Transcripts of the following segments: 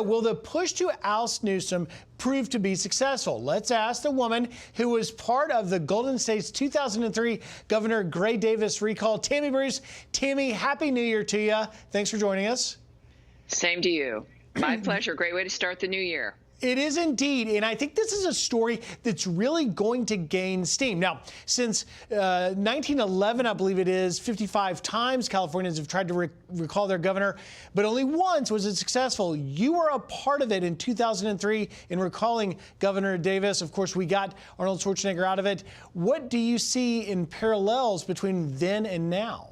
Will the push to oust Newsom prove to be successful? Let's ask the woman who was part of the Golden State's 2003 Governor Gray Davis recall, Tammy Bruce. Tammy, Happy New Year to you. Thanks for joining us. Same to you. My pleasure. Great way to start the new year. It is indeed, and I think this is a story that's really going to gain steam. Now, since 1911, I believe it is, 55 times Californians have tried to recall their governor, but only once was it successful. You were a part of it in 2003 in recalling Governor Davis. Of course, we got Arnold Schwarzenegger out of it. What do you see in parallels between then and now?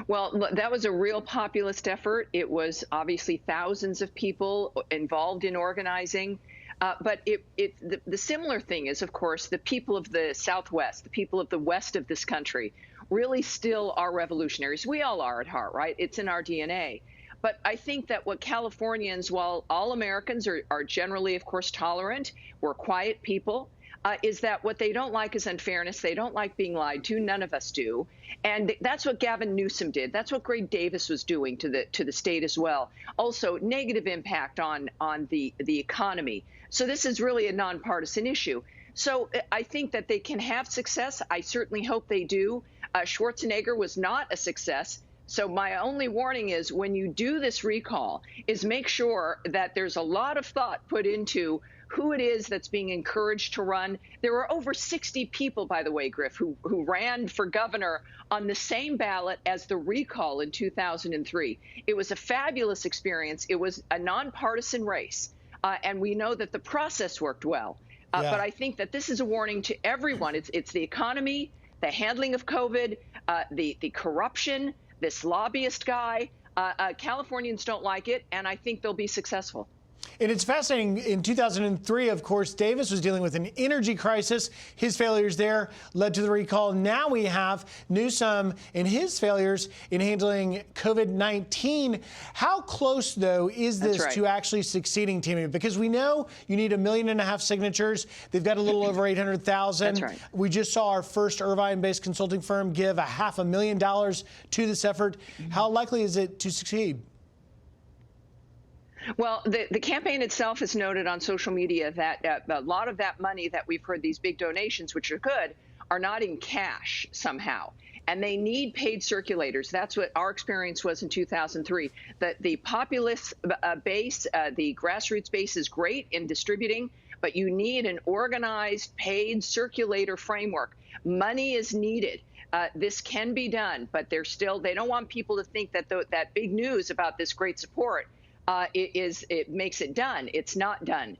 Well, that was a real populist effort. It was obviously thousands of people involved in organizing. But the similar thing is, of course, the people of the Southwest, the people of the west of this country, really still are revolutionaries. We all are at heart, right? It's in our DNA. But I think that what Californians, while all Americans are generally, of course, tolerant, we're quiet people, is that what they don't like is unfairness. They don't like being lied to. None of us do. And that's what Gavin Newsom did. That's what Gray Davis was doing to the state as well. Also, negative impact on the economy. So this is really a nonpartisan issue. So I think that they can have success. I certainly hope they do. Schwarzenegger was not a success. So my only warning is when you do this recall is make sure that there's a lot of thought put into who it is that's being encouraged to run. There were over 60 people, by the way, Griff, who ran for governor on the same ballot as the recall in 2003. It was a fabulous experience. It was a nonpartisan race. And we know that the process worked well. But I think that this is a warning to everyone. It's the economy, the handling of COVID, the corruption, this lobbyist guy. Californians don't like it, and I think they'll be successful. And it's fascinating. In 2003, of course, Davis was dealing with an energy crisis. His failures there led to the recall. Now we have Newsom and his failures in handling COVID-19. How close, though, is this to actually succeeding, Tammy? Because we know you need 1.5 million signatures. They've got a little over 800,000. That's right. We just saw our first Irvine-based consulting firm give $500,000 to this effort. How likely is it to succeed? Well, the campaign itself has noted on social media that a lot of that money that we've heard, these big donations, which are good, are not in cash somehow. And they need paid circulators. That's what our experience was in 2003. The populist base, the grassroots base is great in distributing, but you need an organized, paid circulator framework. Money is needed. This can be done, but they don't want people to think that that big news about this great support it makes it done. It's not done.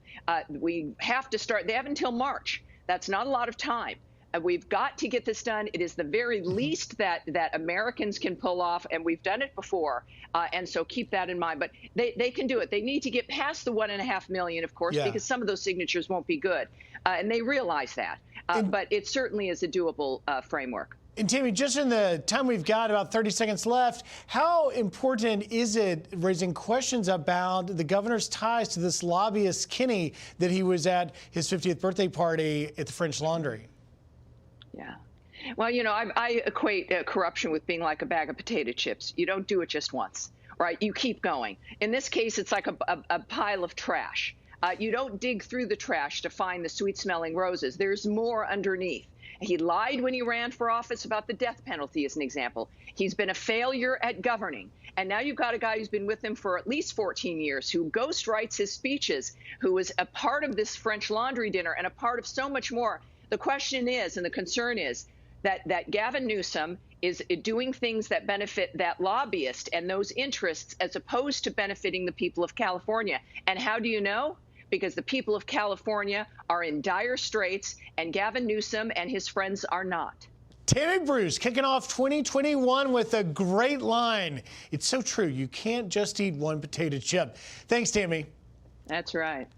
We have to start. They have until March. That's not a lot of time. We've got to get this done. It is the very least that Americans can pull off, and we've done it before. And so keep that in mind. But they can do it. They need to get past the 1.5 million, of course, because some of those signatures won't be good. And they realize that. But it certainly is a doable framework. And Tammy, just in the time we've got, about 30 seconds left, how important is it raising questions about the governor's ties to this lobbyist Kinney that he was at his 50th birthday party at the French Laundry? Yeah. Well, you know, I equate corruption with being like a bag of potato chips. You don't do it just once, right? You keep going. In this case, it's like a pile of trash. You don't dig through the trash to find the sweet-smelling roses. There's more underneath. He lied when he ran for office about the death penalty, as an example. He's been a failure at governing. And now you've got a guy who's been with him for at least 14 years, who ghostwrites his speeches, who was a part of this French Laundry dinner and a part of so much more. The question is, and the concern is, that Gavin Newsom is doing things that benefit that lobbyist and those interests as opposed to benefiting the people of California. And how do you know? Because the people of California are in dire straits, and Gavin Newsom and his friends are not. Tammy Bruce kicking off 2021 with a great line. It's so true. You can't just eat one potato chip. Thanks, Tammy. That's right.